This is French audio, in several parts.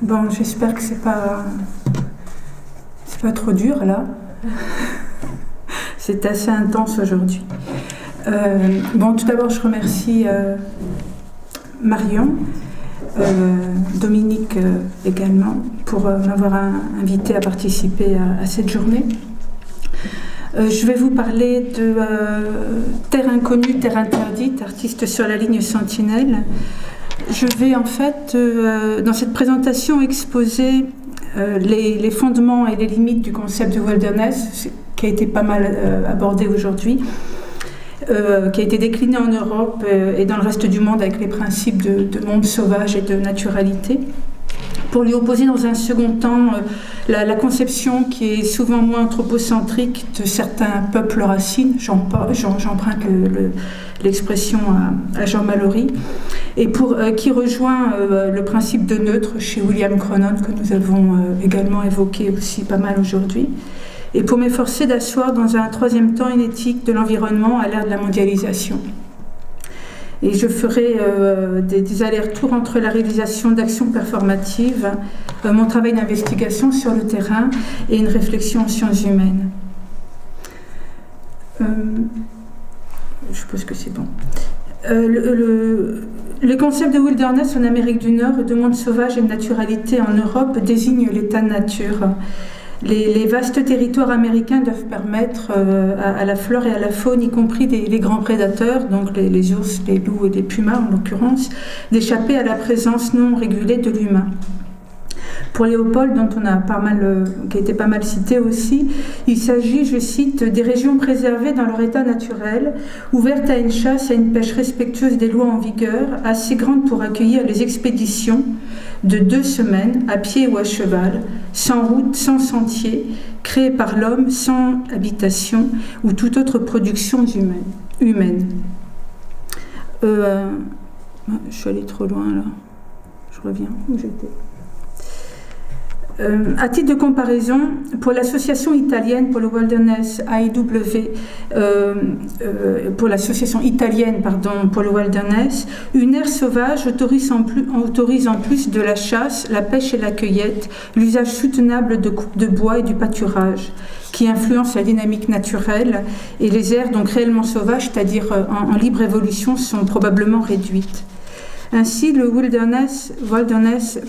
Bon, j'espère que c'est pas trop dur là. C'est assez intense aujourd'hui. Bon, tout d'abord, je remercie Marion, Dominique également, pour m'avoir invité à participer à cette journée. Je vais vous parler de Terre inconnue, Terre interdite, artiste sur la ligne Sentinelle. Je vais en fait, dans cette présentation, exposer les fondements et les limites du concept de wilderness, qui a été pas mal abordé aujourd'hui, qui a été décliné en Europe et dans le reste du monde avec les principes de monde sauvage et de naturalité, pour lui opposer dans un second temps la conception qui est souvent moins anthropocentrique de certains peuples racines, j'emprunte l'expression à Jean Mallory, et qui rejoint le principe de neutre chez William Cronon, que nous avons également évoqué aussi pas mal aujourd'hui, et pour m'efforcer d'asseoir dans un troisième temps une éthique de l'environnement à l'ère de la mondialisation. Et je ferai des allers-retours entre la réalisation d'actions performatives, mon travail d'investigation sur le terrain et une réflexion en sciences humaines. Je suppose que c'est bon. Le concept de wilderness en Amérique du Nord et de monde sauvage et de naturalité en Europe désigne l'état de nature. Les vastes territoires américains doivent permettre à la flore et à la faune, y compris les grands prédateurs, donc les ours, les loups et les pumas en l'occurrence, d'échapper à la présence non régulée de l'humain. Pour Léopold, dont on a qui a été pas mal cité aussi, il s'agit, je cite, des régions préservées dans leur état naturel, ouvertes à une chasse et à une pêche respectueuse des lois en vigueur, assez grandes pour accueillir les expéditions de 2 semaines, à pied ou à cheval, sans route, sans sentier, créées par l'homme, sans habitation ou toute autre production humaine. Je suis allée trop loin là. Je reviens où j'étais. À titre de comparaison, pour l'association italienne pour le wilderness AIW, pour l'association italienne pour le wilderness, une aire sauvage autorise en plus de la chasse, la pêche et la cueillette, l'usage soutenable de coupe de bois et du pâturage, qui influence la dynamique naturelle, et les aires donc réellement sauvages, c'est-à-dire en libre évolution, sont probablement réduites. Ainsi, le wilderness,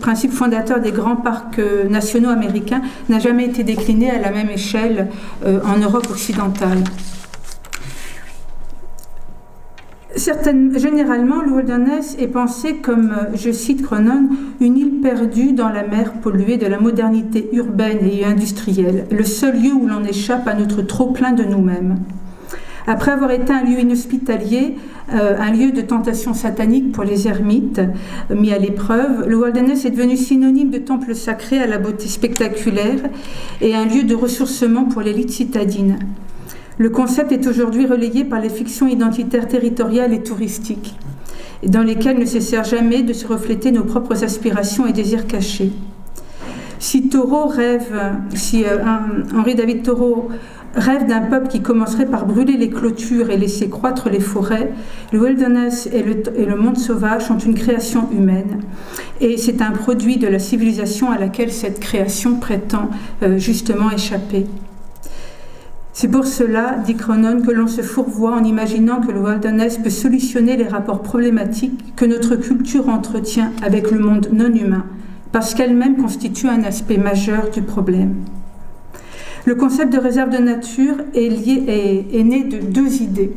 principe fondateur des grands parcs nationaux américains, n'a jamais été décliné à la même échelle en Europe occidentale. Généralement, le wilderness est pensé comme, je cite Cronon, une île perdue dans la mer polluée de la modernité urbaine et industrielle, le seul lieu où l'on échappe à notre trop-plein de nous-mêmes. Après avoir été un lieu inhospitalier, un lieu de tentation satanique pour les ermites, mis à l'épreuve, le wilderness est devenu synonyme de temple sacré à la beauté spectaculaire et un lieu de ressourcement pour l'élite citadine. Le concept est aujourd'hui relayé par les fictions identitaires territoriales et touristiques, dans lesquelles ne cessèrent jamais de se refléter nos propres aspirations et désirs cachés. Si Henri David Thoreau rêve d'un peuple qui commencerait par brûler les clôtures et laisser croître les forêts, le wilderness et le monde sauvage sont une création humaine. Et c'est un produit de la civilisation à laquelle cette création prétend justement échapper. C'est pour cela, dit Cronon, que l'on se fourvoie en imaginant que le wilderness peut solutionner les rapports problématiques que notre culture entretient avec le monde non humain, parce qu'elle-même constitue un aspect majeur du problème. Le concept de réserve de nature est né de 2 idées.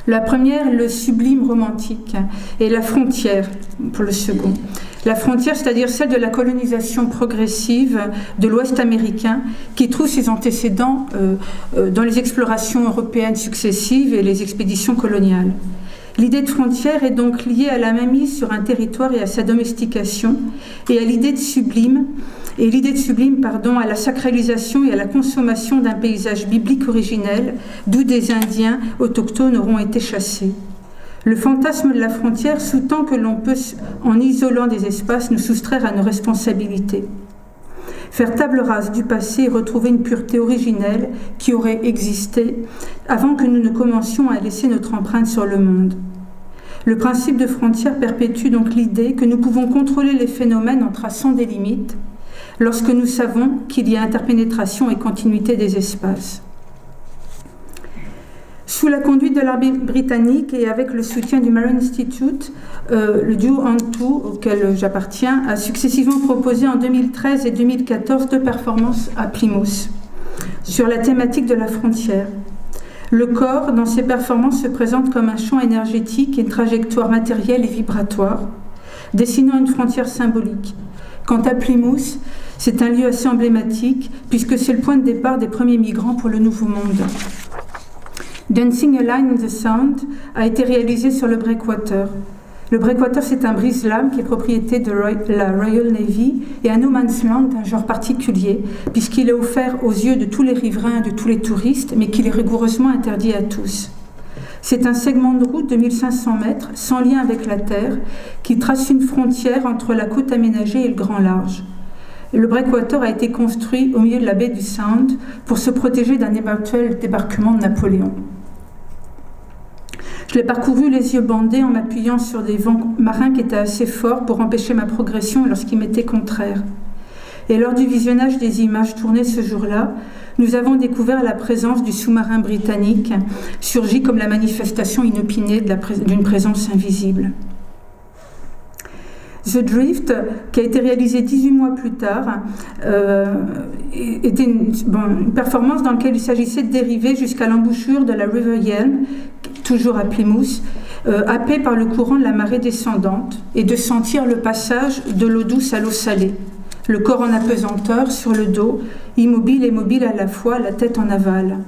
La première, le sublime romantique, et la frontière, pour le second. La frontière, c'est-à-dire celle de la colonisation progressive de l'Ouest américain, qui trouve ses antécédents dans les explorations européennes successives et les expéditions coloniales. L'idée de frontière est donc liée à la mainmise sur un territoire et à sa domestication, et à l'idée de sublime, à la sacralisation et à la consommation d'un paysage biblique originel, d'où des Indiens autochtones auront été chassés. Le fantasme de la frontière sous-tend que l'on peut, en isolant des espaces, nous soustraire à nos responsabilités. Faire table rase du passé et retrouver une pureté originelle qui aurait existé avant que nous ne commencions à laisser notre empreinte sur le monde. Le principe de frontière perpétue donc l'idée que nous pouvons contrôler les phénomènes en traçant des limites lorsque nous savons qu'il y a interpénétration et continuité des espaces. Sous la conduite de l'armée britannique et avec le soutien du Marine Institute, le duo Antu, auquel j'appartiens, a successivement proposé en 2013 et 2014 2 performances à Plymouth sur la thématique de la frontière. Le corps, dans ces performances, se présente comme un champ énergétique et une trajectoire matérielle et vibratoire, dessinant une frontière symbolique. Quant à Plymouth, c'est un lieu assez emblématique puisque c'est le point de départ des premiers migrants pour le Nouveau Monde. Dancing a Line in the Sound a été réalisé sur le Breakwater. Le Breakwater, c'est un brise-lames qui est propriété de la Royal Navy et un no man's land d'un genre particulier, puisqu'il est offert aux yeux de tous les riverains, de tous les touristes, mais qu'il est rigoureusement interdit à tous. C'est un segment de route de 1500 mètres, sans lien avec la terre, qui trace une frontière entre la côte aménagée et le grand large. Le Breakwater a été construit au milieu de la baie du Sound pour se protéger d'un éventuel débarquement de Napoléon. Je l'ai parcouru les yeux bandés en m'appuyant sur des vents marins qui étaient assez forts pour empêcher ma progression lorsqu'ils m'étaient contraires. Et lors du visionnage des images tournées ce jour-là, nous avons découvert la présence du sous-marin britannique, surgi comme la manifestation inopinée d'une présence invisible. The Drift, qui a été réalisé 18 mois plus tard, était une performance dans laquelle il s'agissait de dériver jusqu'à l'embouchure de la River Yelm, toujours à Plymouth, happé par le courant de la marée descendante, et de sentir le passage de l'eau douce à l'eau salée, le corps en apesanteur sur le dos, immobile et mobile à la fois, la tête en aval.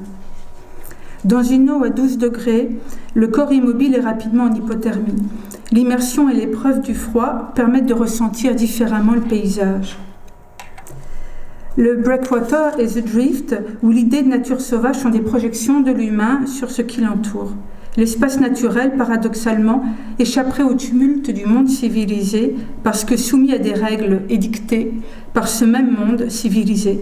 Dans une eau à 12 degrés, le corps immobile est rapidement en hypothermie. L'immersion et l'épreuve du froid permettent de ressentir différemment le paysage. Le Breakwater et The Drift, où l'idée de nature sauvage sont des projections de l'humain sur ce qui l'entoure. L'espace naturel, paradoxalement, échapperait au tumulte du monde civilisé parce que soumis à des règles édictées par ce même monde civilisé.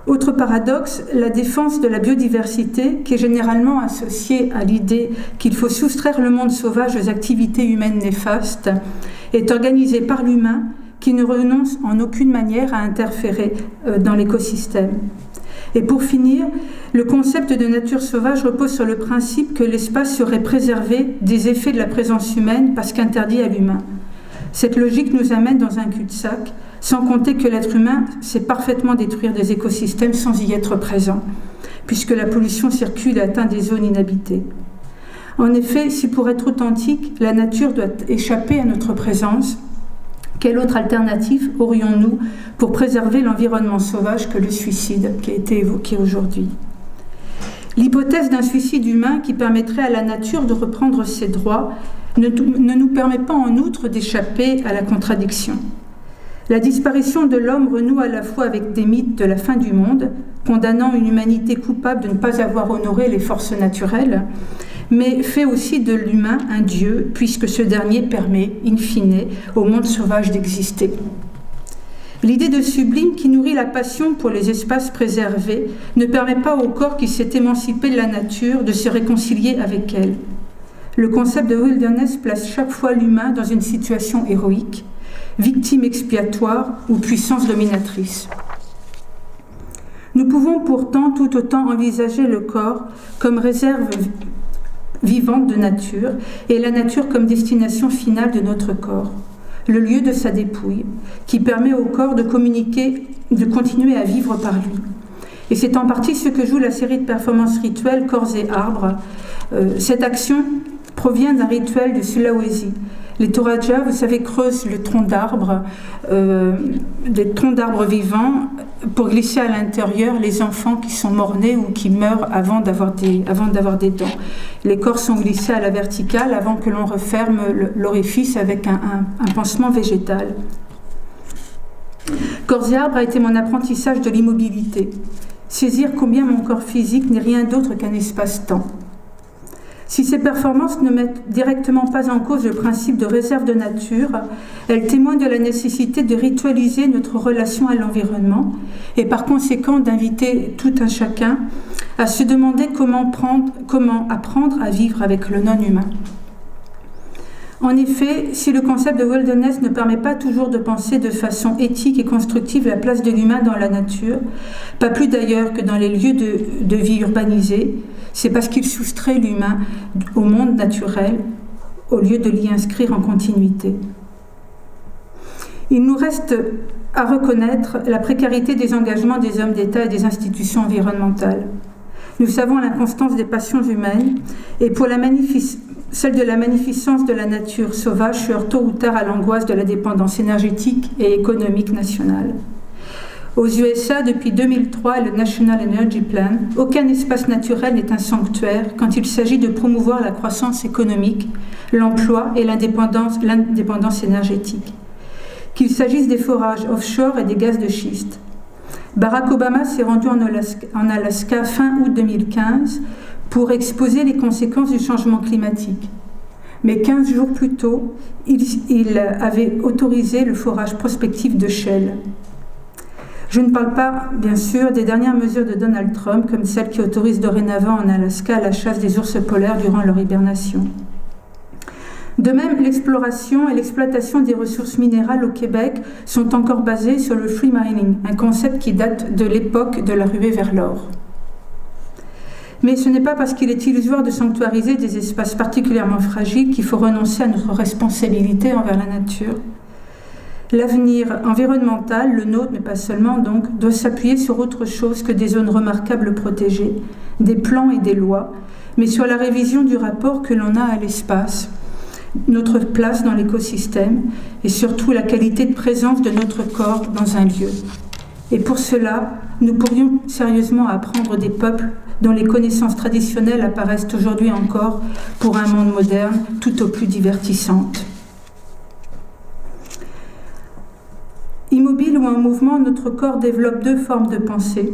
Autre paradoxe, la défense de la biodiversité, qui est généralement associée à l'idée qu'il faut soustraire le monde sauvage aux activités humaines néfastes, est organisée par l'humain qui ne renonce en aucune manière à interférer dans l'écosystème. Et pour finir, le concept de nature sauvage repose sur le principe que l'espace serait préservé des effets de la présence humaine parce qu'interdit à l'humain. Cette logique nous amène dans un cul-de-sac, sans compter que l'être humain sait parfaitement détruire des écosystèmes sans y être présent, puisque la pollution circule et atteint des zones inhabitées. En effet, si pour être authentique, la nature doit échapper à notre présence, quelle autre alternative aurions-nous pour préserver l'environnement sauvage que le suicide qui a été évoqué aujourd'hui ? L'hypothèse d'un suicide humain qui permettrait à la nature de reprendre ses droits ne nous permet pas en outre d'échapper à la contradiction. La disparition de l'homme renoue à la fois avec des mythes de la fin du monde, condamnant une humanité coupable de ne pas avoir honoré les forces naturelles, mais fait aussi de l'humain un dieu, puisque ce dernier permet, in fine, au monde sauvage d'exister. L'idée de sublime qui nourrit la passion pour les espaces préservés ne permet pas au corps qui s'est émancipé de la nature de se réconcilier avec elle. Le concept de wilderness place chaque fois l'humain dans une situation héroïque, victime expiatoire ou puissance dominatrice. Nous pouvons pourtant tout autant envisager le corps comme réserve vivante de nature et la nature comme destination finale de notre corps, le lieu de sa dépouille, qui permet au corps de communiquer, de continuer à vivre par lui. Et c'est en partie ce que joue la série de performances rituelles Corps et Arbres. Cette action provient d'un rituel de Sulawesi. Les Toraja, vous savez, creusent le tronc d'arbres, des troncs d'arbres vivants, pour glisser à l'intérieur les enfants qui sont morts-nés ou qui meurent avant d'avoir des dents. Les corps sont glissés à la verticale avant que l'on referme l'orifice avec un pansement végétal. Corps et Arbres a été mon apprentissage de l'immobilité. Saisir combien mon corps physique n'est rien d'autre qu'un espace-temps. Si ces performances ne mettent directement pas en cause le principe de réserve de nature, elles témoignent de la nécessité de ritualiser notre relation à l'environnement et par conséquent d'inviter tout un chacun à se demander comment apprendre à vivre avec le non-humain. En effet, si le concept de wilderness ne permet pas toujours de penser de façon éthique et constructive la place de l'humain dans la nature, pas plus d'ailleurs que dans les lieux de vie urbanisés, c'est parce qu'il soustrait l'humain au monde naturel au lieu de l'y inscrire en continuité. Il nous reste à reconnaître la précarité des engagements des hommes d'État et des institutions environnementales. Nous savons l'inconstance des passions humaines et pour celle de la magnificence de la nature sauvage se heurte tôt ou tard à l'angoisse de la dépendance énergétique et économique nationale. Aux USA, depuis 2003 et le National Energy Plan, aucun espace naturel n'est un sanctuaire quand il s'agit de promouvoir la croissance économique, l'emploi et l'indépendance énergétique. Qu'il s'agisse des forages offshore et des gaz de schiste. Barack Obama s'est rendu en Alaska fin août 2015 pour exposer les conséquences du changement climatique. Mais 15 jours plus tôt, il avait autorisé le forage prospectif de Shell. Je ne parle pas, bien sûr, des dernières mesures de Donald Trump, comme celle qui autorise dorénavant en Alaska la chasse des ours polaires durant leur hibernation. De même, l'exploration et l'exploitation des ressources minérales au Québec sont encore basées sur le free mining, un concept qui date de l'époque de la ruée vers l'or. Mais ce n'est pas parce qu'il est illusoire de sanctuariser des espaces particulièrement fragiles qu'il faut renoncer à notre responsabilité envers la nature. L'avenir environnemental, le nôtre, mais pas seulement donc, doit s'appuyer sur autre chose que des zones remarquables protégées, des plans et des lois, mais sur la révision du rapport que l'on a à l'espace, notre place dans l'écosystème et surtout la qualité de présence de notre corps dans un lieu. Et pour cela, nous pourrions sérieusement apprendre des peuples dont les connaissances traditionnelles apparaissent aujourd'hui encore pour un monde moderne tout au plus divertissantes. Immobile ou en mouvement, notre corps développe deux formes de pensée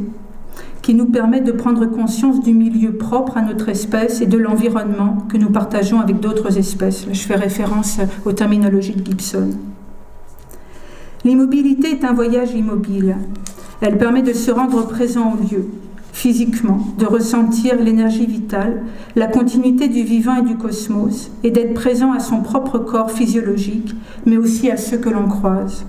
qui nous permettent de prendre conscience du milieu propre à notre espèce et de l'environnement que nous partageons avec d'autres espèces. Là, je fais référence aux terminologies de Gibson. L'immobilité est un voyage immobile. Elle permet de se rendre présent au lieu, physiquement, de ressentir l'énergie vitale, la continuité du vivant et du cosmos, et d'être présent à son propre corps physiologique, mais aussi à ceux que l'on croise.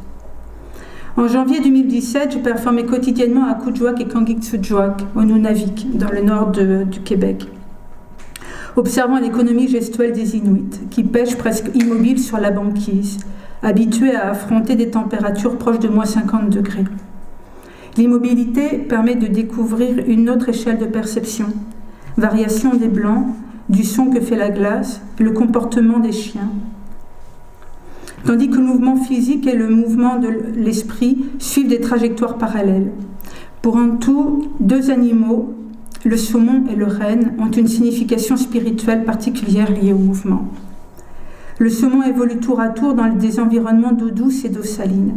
En janvier 2017, j'ai performé quotidiennement à Kuujjuaq et Kangiqsujuaq, au Nunavik, dans le nord du Québec, observant l'économie gestuelle des Inuits, qui pêchent presque immobiles sur la banquise, habitués à affronter des températures proches de moins 50 degrés. L'immobilité permet de découvrir une autre échelle de perception, variation des blancs, du son que fait la glace, le comportement des chiens. Tandis que le mouvement physique et le mouvement de l'esprit suivent des trajectoires parallèles. Pour en tout, deux animaux, le saumon et le renne, ont une signification spirituelle particulière liée au mouvement. Le saumon évolue tour à tour dans des environnements d'eau douce et d'eau saline.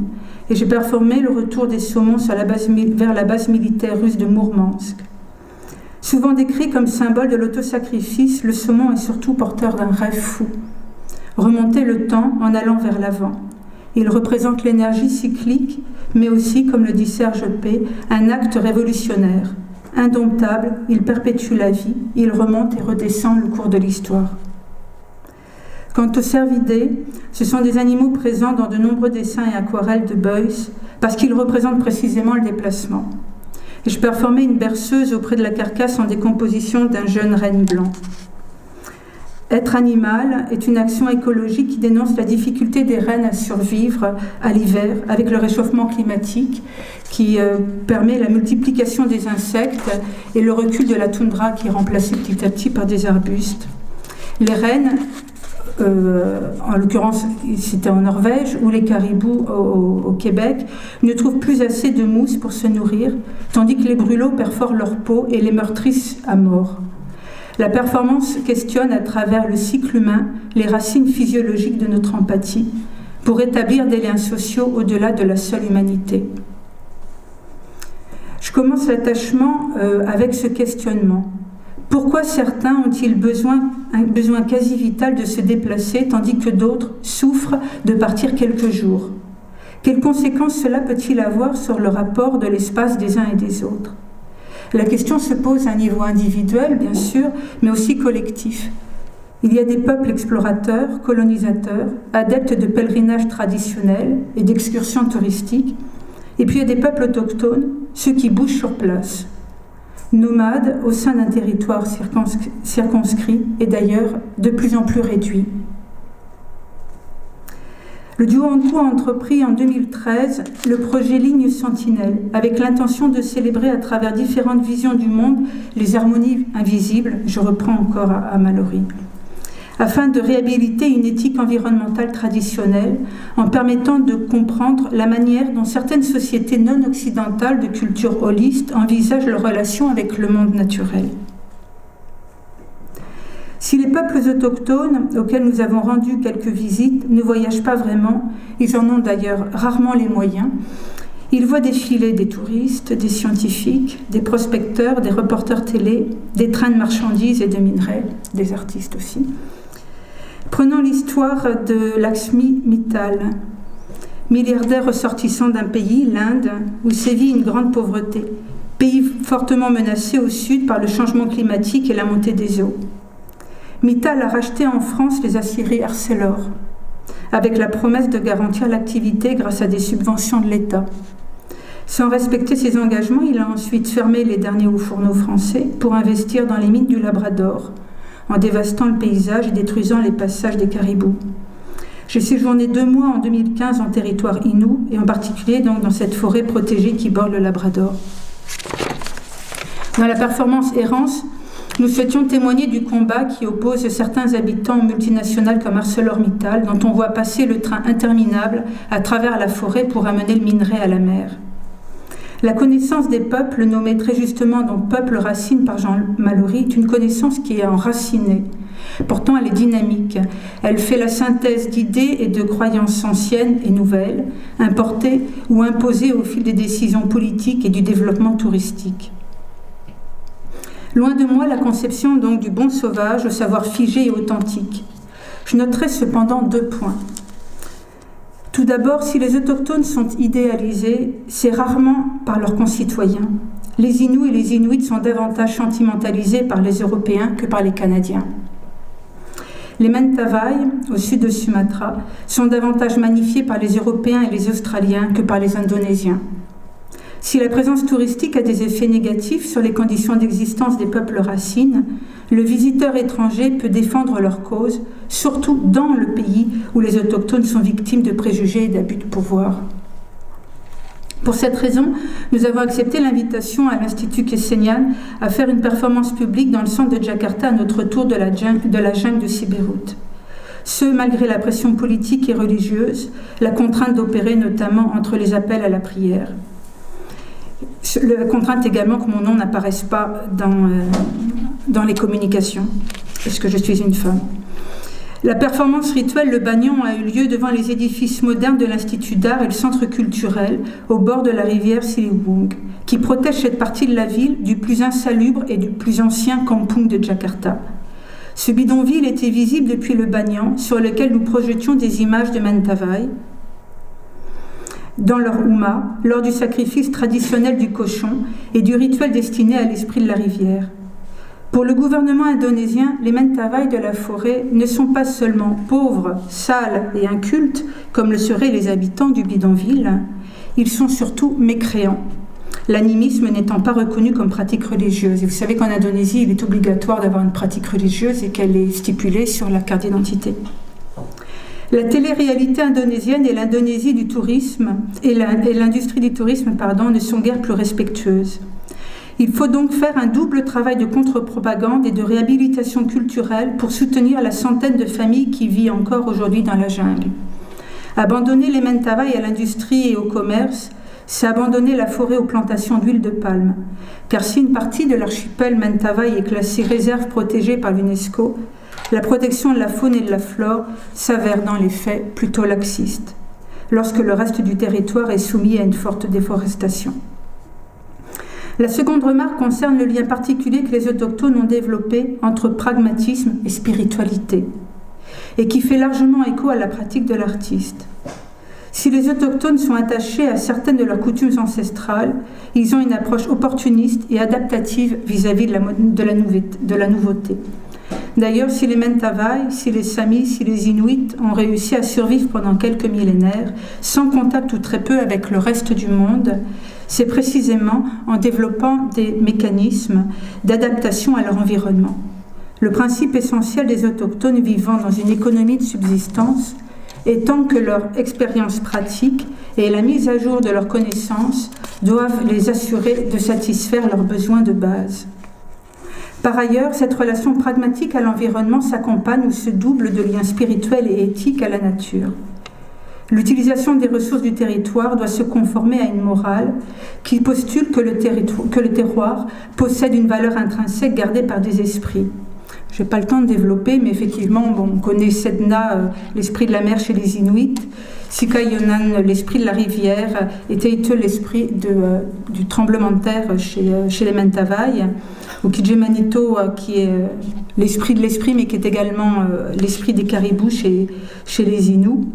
Et j'ai performé le retour des saumons vers la base militaire russe de Mourmansk. Souvent décrit comme symbole de l'autosacrifice, le saumon est surtout porteur d'un rêve fou. Remonter le temps en allant vers l'avant. Il représente l'énergie cyclique, mais aussi, comme le dit Serge P., un acte révolutionnaire. Indomptable, il perpétue la vie, il remonte et redescend le cours de l'histoire. Quant aux cervidés, ce sont des animaux présents dans de nombreux dessins et aquarelles de Beuys, parce qu'ils représentent précisément le déplacement. Et je performais une berceuse auprès de la carcasse en décomposition d'un jeune renne blanc. Être animal est une action écologique qui dénonce la difficulté des rennes à survivre à l'hiver avec le réchauffement climatique qui permet la multiplication des insectes et le recul de la toundra qui est remplacée petit à petit par des arbustes. Les rennes, en l'occurrence c'était en Norvège, ou les caribous au Québec, ne trouvent plus assez de mousse pour se nourrir, tandis que les brûlots perforent leur peau et les meurtrissent à mort. La performance questionne à travers le cycle humain les racines physiologiques de notre empathie pour établir des liens sociaux au-delà de la seule humanité. Je commence l'attachement avec ce questionnement. Pourquoi certains ont-ils un besoin quasi vital de se déplacer tandis que d'autres souffrent de partir quelques jours? Quelles conséquences cela peut-il avoir sur le rapport de l'espace des uns et des autres? La question se pose à un niveau individuel, bien sûr, mais aussi collectif. Il y a des peuples explorateurs, colonisateurs, adeptes de pèlerinages traditionnels et d'excursions touristiques, et puis il y a des peuples autochtones, ceux qui bougent sur place, nomades au sein d'un territoire circonscrit et d'ailleurs de plus en plus réduit. Le duo Ankou a entrepris en 2013 le projet Ligne Sentinelle, avec l'intention de célébrer à travers différentes visions du monde les harmonies invisibles, je reprends encore à Mallory, afin de réhabiliter une éthique environnementale traditionnelle en permettant de comprendre la manière dont certaines sociétés non occidentales de culture holiste envisagent leurs relations avec le monde naturel. Si les peuples autochtones, auxquels nous avons rendu quelques visites, ne voyagent pas vraiment, ils en ont d'ailleurs rarement les moyens, ils voient défiler des touristes, des scientifiques, des prospecteurs, des reporters télé, des trains de marchandises et de minerais, des artistes aussi. Prenons l'histoire de Lakshmi Mittal, milliardaire ressortissant d'un pays, l'Inde, où sévit une grande pauvreté, pays fortement menacé au sud par le changement climatique et la montée des eaux. Mittal a racheté en France les aciéries Arcelor, avec la promesse de garantir l'activité grâce à des subventions de l'État. Sans respecter ses engagements, il a ensuite fermé les derniers hauts fourneaux français pour investir dans les mines du Labrador, en dévastant le paysage et détruisant les passages des caribous. J'ai séjourné 2 mois en 2015 en territoire Innu, et en particulier donc dans cette forêt protégée qui borde le Labrador. Dans la performance Errance, nous souhaitions témoigner du combat qui oppose certains habitants multinationales comme ArcelorMittal, dont on voit passer le train interminable à travers la forêt pour amener le minerai à la mer. La connaissance des peuples, nommée très justement donc peuple racine par Jean Mallory, est une connaissance qui est enracinée. Pourtant, elle est dynamique. Elle fait la synthèse d'idées et de croyances anciennes et nouvelles, importées ou imposées au fil des décisions politiques et du développement touristique. Loin de moi la conception donc du bon sauvage au savoir figé et authentique. Je noterai cependant 2 points. Tout d'abord, si les autochtones sont idéalisés, c'est rarement par leurs concitoyens. Les Inuits et les Inuits sont davantage sentimentalisés par les Européens que par les Canadiens. Les Mentawai, au sud de Sumatra, sont davantage magnifiés par les Européens et les Australiens que par les Indonésiens. Si la présence touristique a des effets négatifs sur les conditions d'existence des peuples racines, le visiteur étranger peut défendre leur cause, surtout dans le pays où les autochtones sont victimes de préjugés et d'abus de pouvoir. Pour cette raison, nous avons accepté l'invitation à l'Institut Kesenian à faire une performance publique dans le centre de Jakarta à notre tour de la jungle de Sibérut. Ce, malgré la pression politique et religieuse, la contrainte d'opérer notamment entre les appels à la prière. La contrainte également que mon nom n'apparaisse pas dans les communications, parce que je suis une femme. La performance rituelle Le Bagnon a eu lieu devant les édifices modernes de l'Institut d'art et le centre culturel au bord de la rivière Ciliwung, qui protège cette partie de la ville du plus insalubre et du plus ancien kampung de Jakarta. Ce bidonville était visible depuis le Banyan, sur lequel nous projetions des images de Mentawai, dans leur Ouma, lors du sacrifice traditionnel du cochon et du rituel destiné à l'esprit de la rivière. Pour le gouvernement indonésien, les Mentawai de la forêt ne sont pas seulement pauvres, sales et incultes, comme le seraient les habitants du bidonville, ils sont surtout mécréants, l'animisme n'étant pas reconnu comme pratique religieuse. Et vous savez qu'en Indonésie, il est obligatoire d'avoir une pratique religieuse et qu'elle est stipulée sur la carte d'identité. La télé-réalité indonésienne et l'Indonésie du tourisme et l'industrie du tourisme ne sont guère plus respectueuses. Il faut donc faire un double travail de contre-propagande et de réhabilitation culturelle pour soutenir la centaine de familles qui vivent encore aujourd'hui dans la jungle. Abandonner les Mentawai à l'industrie et au commerce, c'est abandonner la forêt aux plantations d'huile de palme. Car si une partie de l'archipel Mentawai est classée réserve protégée par l'UNESCO, la protection de la faune et de la flore s'avère dans les faits plutôt laxiste, lorsque le reste du territoire est soumis à une forte déforestation. La seconde remarque concerne le lien particulier que les autochtones ont développé entre pragmatisme et spiritualité, et qui fait largement écho à la pratique de l'artiste. Si les autochtones sont attachés à certaines de leurs coutumes ancestrales, ils ont une approche opportuniste et adaptative vis-à-vis de la nouveauté. D'ailleurs, si les Mentawai, si les Samis, si les Inuits ont réussi à survivre pendant quelques millénaires, sans contact ou très peu avec le reste du monde, c'est précisément en développant des mécanismes d'adaptation à leur environnement. Le principe essentiel des autochtones vivant dans une économie de subsistance étant que leur expérience pratique et la mise à jour de leurs connaissances doivent les assurer de satisfaire leurs besoins de base. Par ailleurs, cette relation pragmatique à l'environnement s'accompagne ou se double de liens spirituels et éthiques à la nature. L'utilisation des ressources du territoire doit se conformer à une morale qui postule que le terroir possède une valeur intrinsèque gardée par des esprits. Je n'ai pas le temps de développer, mais effectivement, on connaît Sedna, l'esprit de la mer chez les Inuits, Sikayonan, l'esprit de la rivière, et Teite, l'esprit du tremblement de terre chez les Mentawai, ou Kijemanito, qui est l'esprit de l'esprit, mais qui est également l'esprit des caribous chez les Inuits.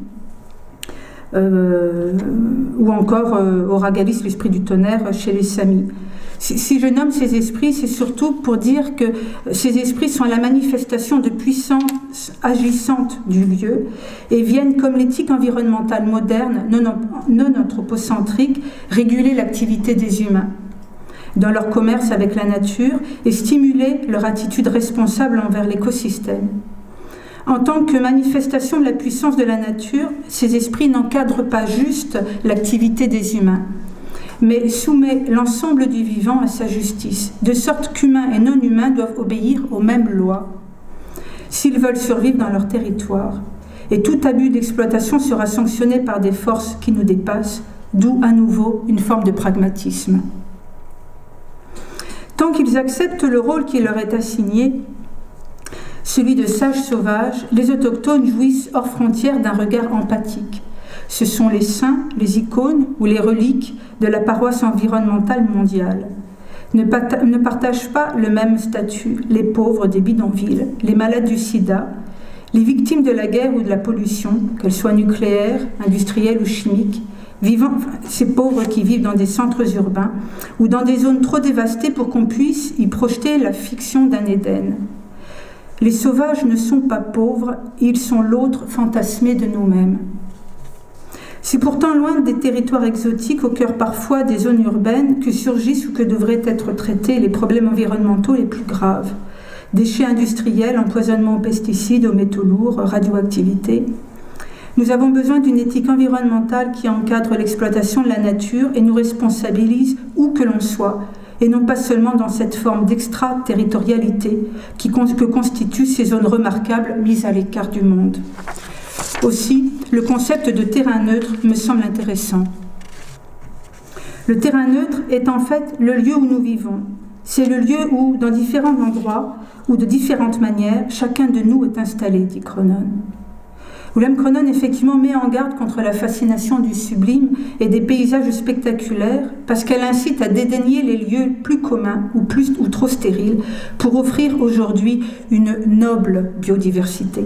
Ou encore Oragalis, l'esprit du tonnerre, chez les Samis. Si je nomme ces esprits, c'est surtout pour dire que ces esprits sont la manifestation de puissance agissante du lieu et viennent, comme l'éthique environnementale moderne, non anthropocentrique, réguler l'activité des humains dans leur commerce avec la nature et stimuler leur attitude responsable envers l'écosystème. En tant que manifestation de la puissance de la nature, ces esprits n'encadrent pas juste l'activité des humains, mais soumet l'ensemble du vivant à sa justice, de sorte qu'humains et non-humains doivent obéir aux mêmes lois s'ils veulent survivre dans leur territoire. Et tout abus d'exploitation sera sanctionné par des forces qui nous dépassent, d'où à nouveau une forme de pragmatisme. Tant qu'ils acceptent le rôle qui leur est assigné, celui de sages sauvages, les autochtones jouissent hors frontières d'un regard empathique. Ce sont les saints, les icônes ou les reliques de la paroisse environnementale mondiale. Ne partagent pas le même statut les pauvres des bidonvilles, les malades du sida, les victimes de la guerre ou de la pollution, qu'elles soient nucléaires, industrielles ou chimiques, ces pauvres qui vivent dans des centres urbains ou dans des zones trop dévastées pour qu'on puisse y projeter la fiction d'un Éden. Les sauvages ne sont pas pauvres, ils sont l'autre fantasmé de nous-mêmes. C'est pourtant loin des territoires exotiques, au cœur parfois des zones urbaines, que surgissent ou que devraient être traités les problèmes environnementaux les plus graves. Déchets industriels, empoisonnement aux pesticides, aux métaux lourds, radioactivité. Nous avons besoin d'une éthique environnementale qui encadre l'exploitation de la nature et nous responsabilise où que l'on soit, et non pas seulement dans cette forme d'extraterritorialité que constituent ces zones remarquables mises à l'écart du monde. Aussi, le concept de terrain neutre me semble intéressant. Le terrain neutre est en fait le lieu où nous vivons. C'est le lieu où, dans différents endroits, ou de différentes manières, chacun de nous est installé, dit Cronon. William Cronon effectivement met en garde contre la fascination du sublime et des paysages spectaculaires parce qu'elle incite à dédaigner les lieux plus communs ou trop stériles pour offrir aujourd'hui une noble biodiversité.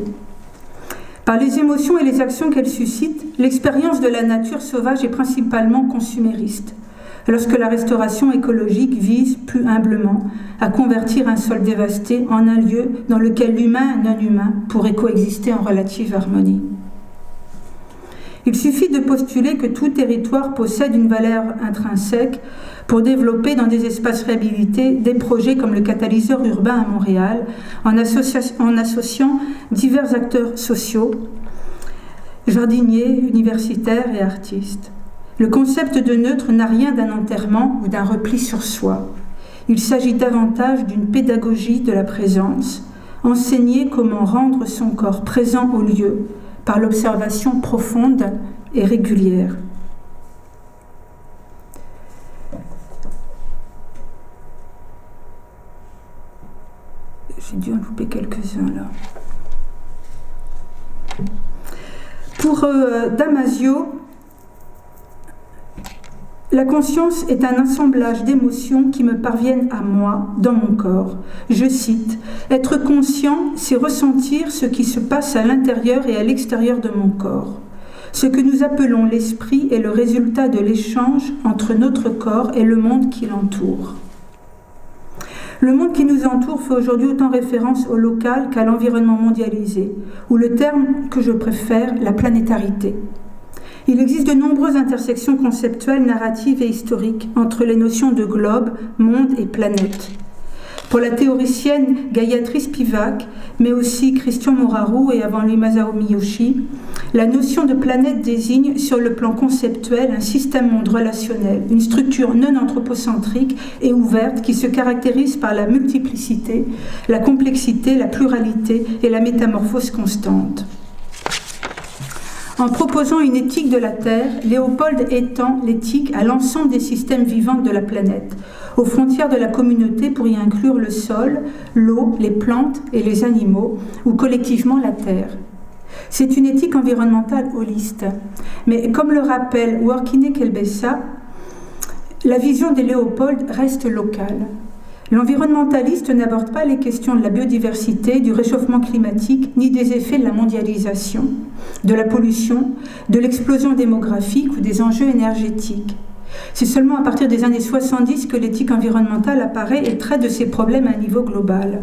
Par les émotions et les actions qu'elle suscite, l'expérience de la nature sauvage est principalement consumériste, lorsque la restauration écologique vise plus humblement à convertir un sol dévasté en un lieu dans lequel l'humain et non-humain pourraient coexister en relative harmonie. Il suffit de postuler que tout territoire possède une valeur intrinsèque pour développer dans des espaces réhabilités des projets comme le catalyseur urbain à Montréal, en associant divers acteurs sociaux, jardiniers, universitaires et artistes. Le concept de neutre n'a rien d'un enterrement ou d'un repli sur soi. Il s'agit davantage d'une pédagogie de la présence, enseigner comment rendre son corps présent au lieu par l'observation profonde et régulière. J'ai dû en louper quelques-uns là. Pour Damasio, la conscience est un assemblage d'émotions qui me parviennent à moi, dans mon corps. Je cite, « Être conscient, c'est ressentir ce qui se passe à l'intérieur et à l'extérieur de mon corps. Ce que nous appelons l'esprit est le résultat de l'échange entre notre corps et le monde qui l'entoure. » Le monde qui nous entoure fait aujourd'hui autant référence au local qu'à l'environnement mondialisé, ou le terme que je préfère, la planétarité. Il existe de nombreuses intersections conceptuelles, narratives et historiques entre les notions de globe, monde et planète. Pour la théoricienne Gayatri Spivak, mais aussi Christian Moraru et avant lui Masao Miyoshi, la notion de planète désigne sur le plan conceptuel un système monde relationnel, une structure non anthropocentrique et ouverte qui se caractérise par la multiplicité, la complexité, la pluralité et la métamorphose constante. En proposant une éthique de la Terre, Léopold étend l'éthique à l'ensemble des systèmes vivants de la planète, aux frontières de la communauté pour y inclure le sol, l'eau, les plantes et les animaux, ou collectivement la Terre. C'est une éthique environnementale holiste. Mais comme le rappelle Workine Kelbessa, la vision de Léopold reste locale. L'environnementaliste n'aborde pas les questions de la biodiversité, du réchauffement climatique, ni des effets de la mondialisation, de la pollution, de l'explosion démographique ou des enjeux énergétiques. C'est seulement à partir des années 70 que l'éthique environnementale apparaît et traite de ces problèmes à un niveau global.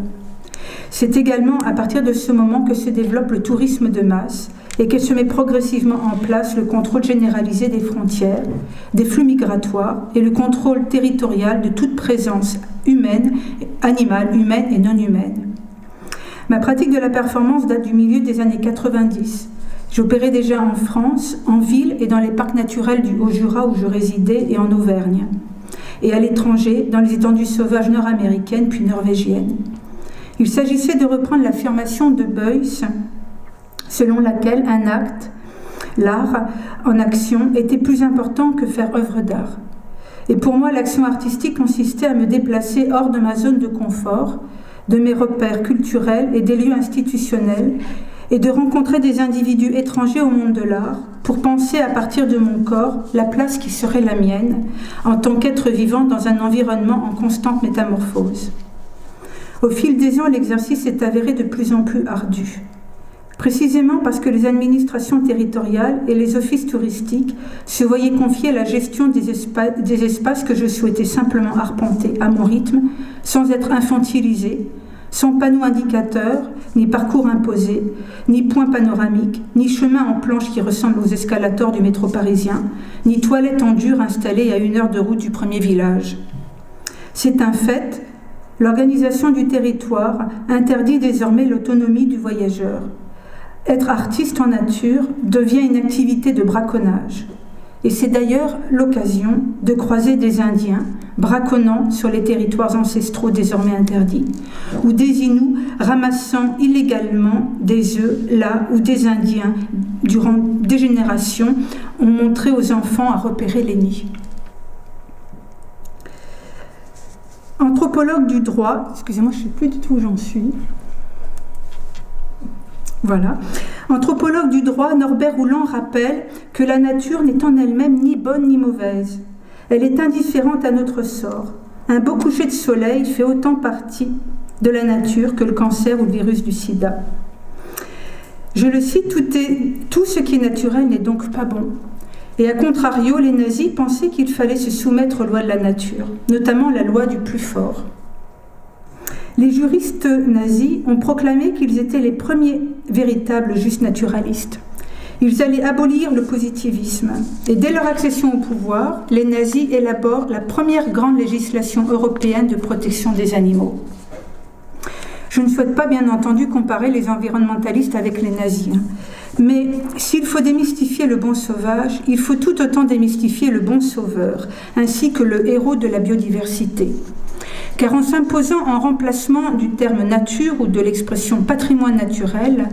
C'est également à partir de ce moment que se développe le tourisme de masse et que se met progressivement en place le contrôle généralisé des frontières, des flux migratoires et le contrôle territorial de toute présence humaine, animale, humaine et non humaine. Ma pratique de la performance date du milieu des années 90. J'opérais déjà en France, en ville et dans les parcs naturels du Haut-Jura où je résidais et en Auvergne, et à l'étranger, dans les étendues sauvages nord-américaines puis norvégiennes. Il s'agissait de reprendre l'affirmation de Beuys, selon laquelle un acte, l'art en action, était plus important que faire œuvre d'art. Et pour moi, l'action artistique consistait à me déplacer hors de ma zone de confort, de mes repères culturels et des lieux institutionnels, et de rencontrer des individus étrangers au monde de l'art pour penser à partir de mon corps la place qui serait la mienne en tant qu'être vivant dans un environnement en constante métamorphose. Au fil des ans, l'exercice s'est avéré de plus en plus ardu. Précisément parce que les administrations territoriales et les offices touristiques se voyaient confier la gestion des espaces que je souhaitais simplement arpenter à mon rythme, sans être infantilisé, sans panneaux indicateurs, ni parcours imposés, ni points panoramiques, ni chemin en planche qui ressemble aux escalators du métro parisien, ni toilettes en dur installées à 1 heure de route du premier village. C'est un fait, l'organisation du territoire interdit désormais l'autonomie du voyageur. Être artiste en nature devient une activité de braconnage. Et c'est d'ailleurs l'occasion de croiser des Indiens braconnant sur les territoires ancestraux désormais interdits, ou des Inuits ramassant illégalement des œufs là où des Indiens, durant des générations, ont montré aux enfants à repérer les nids. Anthropologue du droit, excusez-moi, je ne sais plus du tout où j'en suis. Voilà. Anthropologue du droit, Norbert Rouland rappelle que la nature n'est en elle-même ni bonne ni mauvaise. Elle est indifférente à notre sort. Un beau coucher de soleil fait autant partie de la nature que le cancer ou le virus du sida. Je le cite, tout ce qui est naturel n'est donc pas bon. Et à contrario, les nazis pensaient qu'il fallait se soumettre aux lois de la nature, notamment la loi du plus fort. Les juristes nazis ont proclamé qu'ils étaient les premiers véritables justes naturalistes. Ils allaient abolir le positivisme. Et dès leur accession au pouvoir, les nazis élaborent la première grande législation européenne de protection des animaux. Je ne souhaite pas, bien entendu, comparer les environnementalistes avec les nazis. Mais s'il faut démystifier le bon sauvage, il faut tout autant démystifier le bon sauveur, ainsi que le héros de la biodiversité. Car en s'imposant en remplacement du terme nature ou de l'expression patrimoine naturel,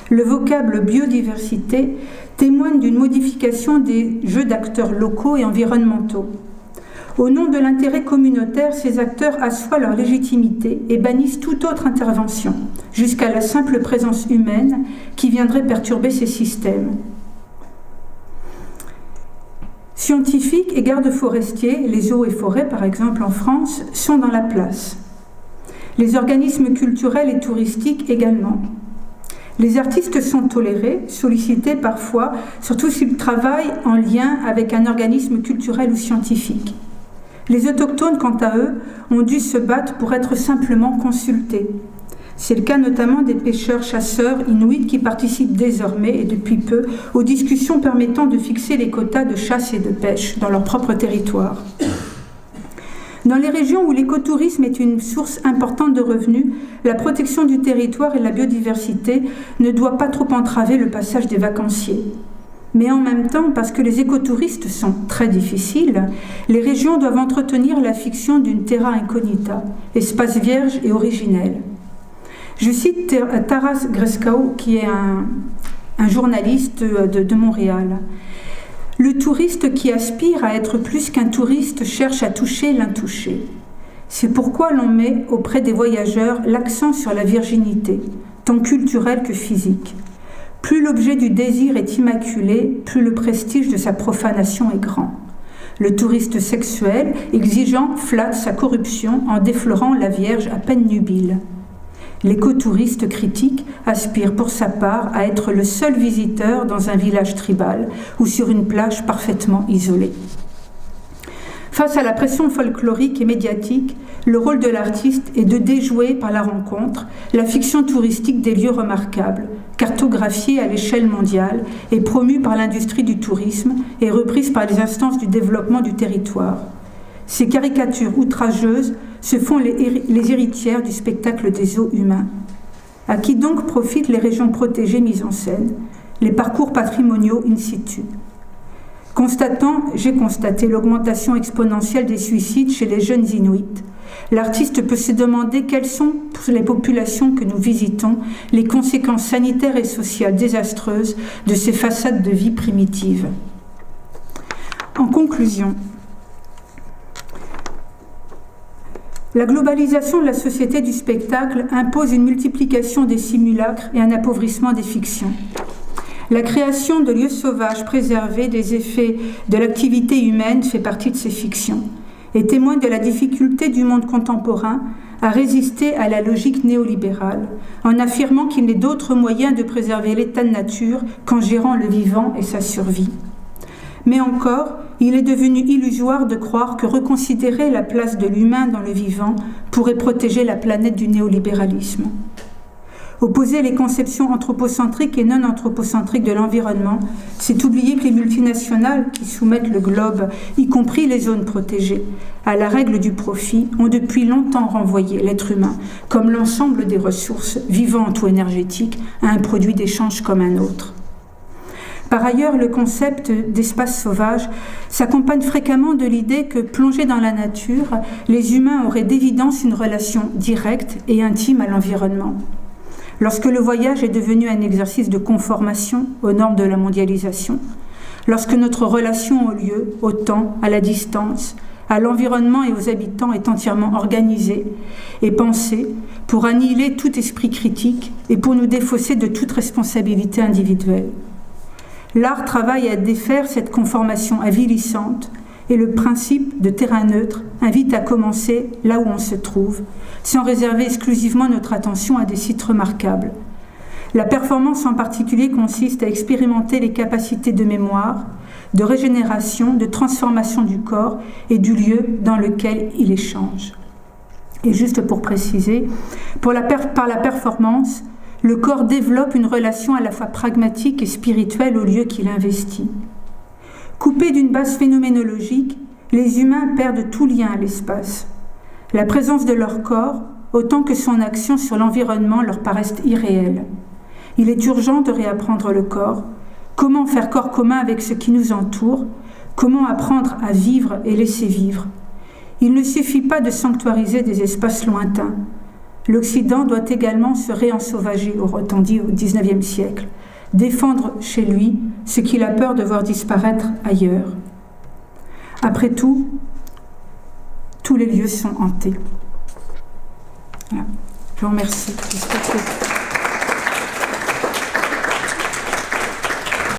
le vocable biodiversité témoigne d'une modification des jeux d'acteurs locaux et environnementaux. Au nom de l'intérêt communautaire, ces acteurs assoient leur légitimité et bannissent toute autre intervention, jusqu'à la simple présence humaine qui viendrait perturber ces systèmes. Scientifiques et gardes forestiers, les eaux et forêts par exemple en France, sont dans la place. Les organismes culturels et touristiques également. Les artistes sont tolérés, sollicités parfois, surtout s'ils travaillent en lien avec un organisme culturel ou scientifique. Les autochtones, quant à eux, ont dû se battre pour être simplement consultés. C'est le cas notamment des pêcheurs-chasseurs inuits qui participent désormais, et depuis peu, aux discussions permettant de fixer les quotas de chasse et de pêche dans leur propre territoire. Dans les régions où l'écotourisme est une source importante de revenus, la protection du territoire et la biodiversité ne doit pas trop entraver le passage des vacanciers. Mais en même temps, parce que les écotouristes sont très difficiles, les régions doivent entretenir la fiction d'une terra incognita, espace vierge et originel. Je cite Taras Greskau, qui est un journaliste de Montréal. « Le touriste qui aspire à être plus qu'un touriste cherche à toucher l'intouché. C'est pourquoi l'on met auprès des voyageurs l'accent sur la virginité, tant culturelle que physique. Plus l'objet du désir est immaculé, plus le prestige de sa profanation est grand. Le touriste sexuel, exigeant, flatte sa corruption en déflorant la Vierge à peine nubile. L'écotouriste critique aspire pour sa part à être le seul visiteur dans un village tribal ou sur une plage parfaitement isolée. » Face à la pression folklorique et médiatique, le rôle de l'artiste est de déjouer par la rencontre la fiction touristique des lieux remarquables, cartographiée à l'échelle mondiale et promue par l'industrie du tourisme et reprise par les instances du développement du territoire. Ces caricatures outrageuses se font les héritières du spectacle des eaux humains. À qui donc profitent les régions protégées mises en scène, les parcours patrimoniaux in situ? J'ai constaté l'augmentation exponentielle des suicides chez les jeunes Inuits. L'artiste peut se demander quelles sont, pour les populations que nous visitons, les conséquences sanitaires et sociales désastreuses de ces façades de vie primitives. En conclusion, la globalisation de la société du spectacle impose une multiplication des simulacres et un appauvrissement des fictions. La création de lieux sauvages préservés des effets de l'activité humaine fait partie de ces fictions et témoigne de la difficulté du monde contemporain à résister à la logique néolibérale, en affirmant qu'il n'est d'autre moyen de préserver l'état de nature qu'en gérant le vivant et sa survie. Mais encore, il est devenu illusoire de croire que reconsidérer la place de l'humain dans le vivant pourrait protéger la planète du néolibéralisme. Opposer les conceptions anthropocentriques et non anthropocentriques de l'environnement, c'est oublier que les multinationales qui soumettent le globe, y compris les zones protégées, à la règle du profit, ont depuis longtemps renvoyé l'être humain, comme l'ensemble des ressources vivantes ou énergétiques, à un produit d'échange comme un autre. Par ailleurs, le concept d'espace sauvage s'accompagne fréquemment de l'idée que, plongés dans la nature, les humains auraient d'évidence une relation directe et intime à l'environnement. Lorsque le voyage est devenu un exercice de conformation aux normes de la mondialisation, lorsque notre relation au lieu, au temps, à la distance, à l'environnement et aux habitants est entièrement organisée et pensée pour annihiler tout esprit critique et pour nous défausser de toute responsabilité individuelle. L'art travaille à défaire cette conformation avilissante et le principe de terrain neutre invite à commencer là où on se trouve, sans réserver exclusivement notre attention à des sites remarquables. La performance en particulier consiste à expérimenter les capacités de mémoire, de régénération, de transformation du corps et du lieu dans lequel il échange. Et juste pour préciser, par la performance, le corps développe une relation à la fois pragmatique et spirituelle au lieu qu'il investit. Coupés d'une base phénoménologique, les humains perdent tout lien à l'espace. La présence de leur corps, autant que son action sur l'environnement, leur paraissent irréelles. Il est urgent de réapprendre le corps. Comment faire corps commun avec ce qui nous entoure? Comment apprendre à vivre et laisser vivre? Il ne suffit pas de sanctuariser des espaces lointains. L'Occident doit également se réensauvager, aurait-on dit au XIXe siècle, défendre chez lui ce qu'il a peur de voir disparaître ailleurs. Après tout, tous les lieux sont hantés. Voilà. Je vous remercie.